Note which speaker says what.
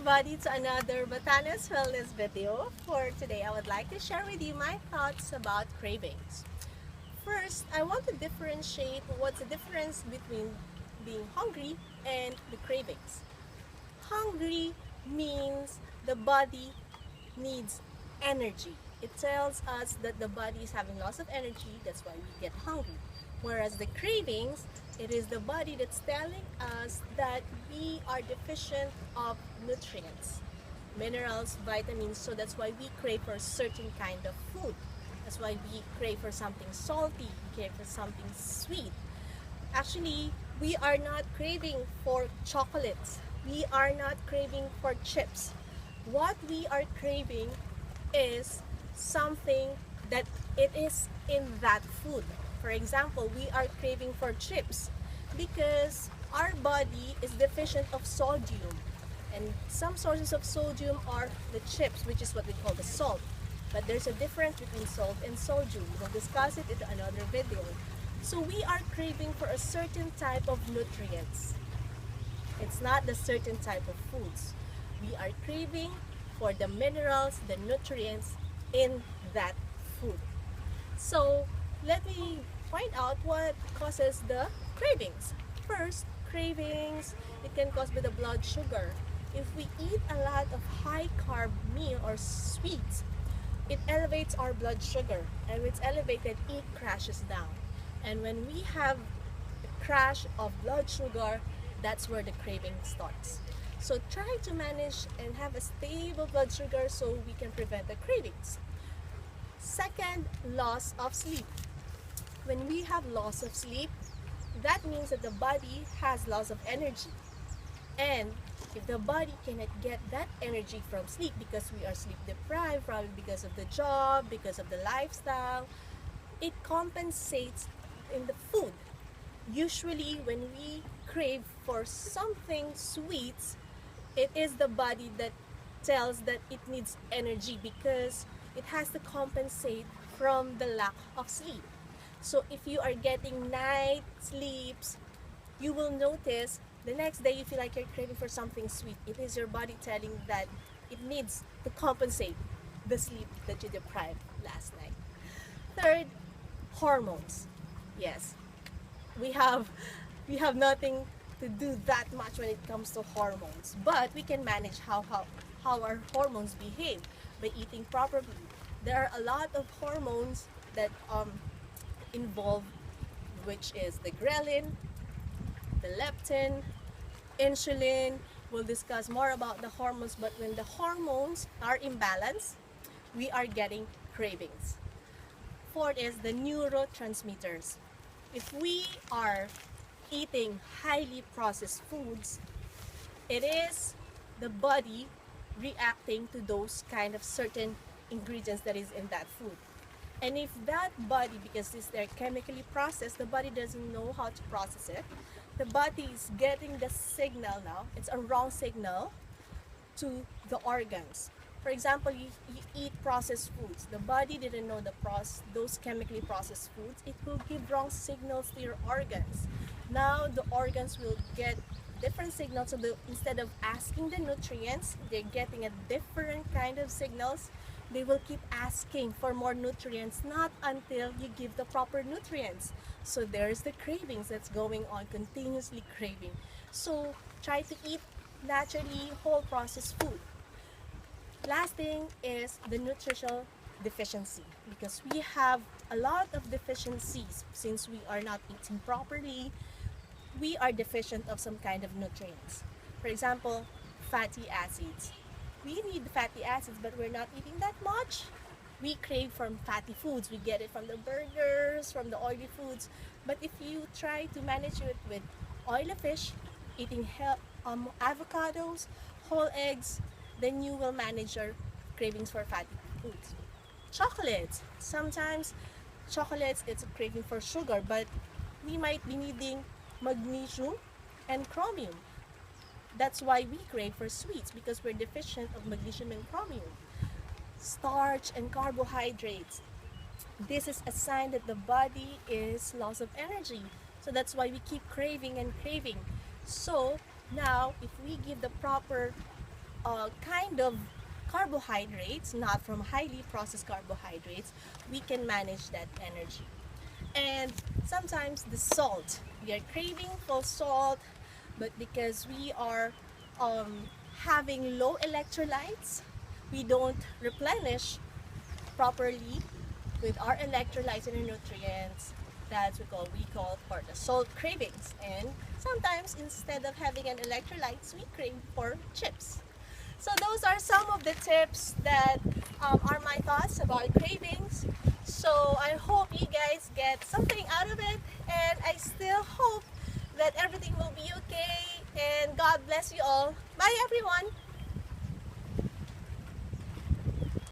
Speaker 1: everybody to another Batanes Wellness video. For today, I would like to share with you my thoughts about cravings. First, I want to differentiate what's the difference between being hungry and the cravings. Hungry means the body needs energy. It tells us that the body is having loss of energy, that's why we get hungry. Whereas the cravings, it is the body that's telling us that we are deficient of nutrients, minerals, vitamins, so that's why we crave for a certain kind of food. That's why we crave for something salty, we crave for something sweet. Actually, we are not craving for chocolates. We are not craving for chips. What we are craving is something that it is in that food. For example, we are craving for chips because our body is deficient of sodium. And some sources of sodium are the chips, which is what we call the salt. But there's a difference between salt and sodium. We'll discuss it in another video. So we are craving for a certain type of nutrients. It's not the certain type of foods. We are craving for the minerals, the nutrients in that food. So let me find out what causes the cravings. First, cravings, it can cause by the blood sugar. If we eat a lot of high carb meal or sweets, it elevates our blood sugar, and when it's elevated, it crashes down. And when we have a crash of blood sugar, that's where the craving starts. So try to manage and have a stable blood sugar so we can prevent the cravings. Second, loss of sleep. When we have loss of sleep, that means that the body has loss of energy. And if the body cannot get that energy from sleep because we are sleep deprived, probably because of the job, because of the lifestyle, it compensates in the food. Usually when we crave for something sweet, it is the body that tells that it needs energy because it has to compensate from the lack of sleep. So if you are getting night sleeps, you will notice the next day you feel like you're craving for something sweet. It is your body telling that it needs to compensate the sleep that you deprived last night. Third, hormones. Yes, we have we have nothing to do that much when it comes to hormones, but we can manage how our hormones behave by eating properly. There are a lot of hormones that involve, which is the ghrelin, the leptin, insulin. We'll discuss more about the hormones, but when the hormones are imbalanced, we are getting cravings. Fourth is the neurotransmitters. If we are eating highly processed foods, it is the body reacting to those kind of certain ingredients that is in that food. And if that body, because they're chemically processed, the body doesn't know how to process it, the body is getting the signal now, it's a wrong signal to the organs. For example, you eat processed foods. The body didn't know those chemically processed foods. It will give wrong signals to your organs. Now the organs will get different signals. So instead of asking the nutrients, they're getting a different kind of signals. They will keep asking for more nutrients, not until you give the proper nutrients. So there's the cravings that's going on, continuously craving. So try to eat naturally whole processed food. Last thing is the nutritional deficiency, because we have a lot of deficiencies since we are not eating properly. We are deficient of some kind of nutrients. For example, fatty acids. We need fatty acids, but we're not eating that much. We crave from fatty foods. We get it from the burgers, from the oily foods. But if you try to manage it with oily fish, eating avocados, whole eggs, then you will manage your cravings for fatty foods. Chocolates. Sometimes chocolates, it's a craving for sugar, but we might be needing magnesium and chromium. That's why we crave for sweets, because we're deficient of magnesium and chromium. Starch and carbohydrates. This is a sign that the body is loss of energy. So that's why we keep craving and craving. So now, if we give the proper kind of carbohydrates, not from highly processed carbohydrates, we can manage that energy. And sometimes the salt, we are craving for salt, but because we are having low electrolytes, we don't replenish properly with our electrolytes and nutrients. That's what we call for the salt cravings. And sometimes instead of having an electrolytes, we crave for chips. So those are some of the tips that are my thoughts about cravings. So I hope you guys get something out of it, and I still hope that everything will be okay. And God bless you all. Bye everyone.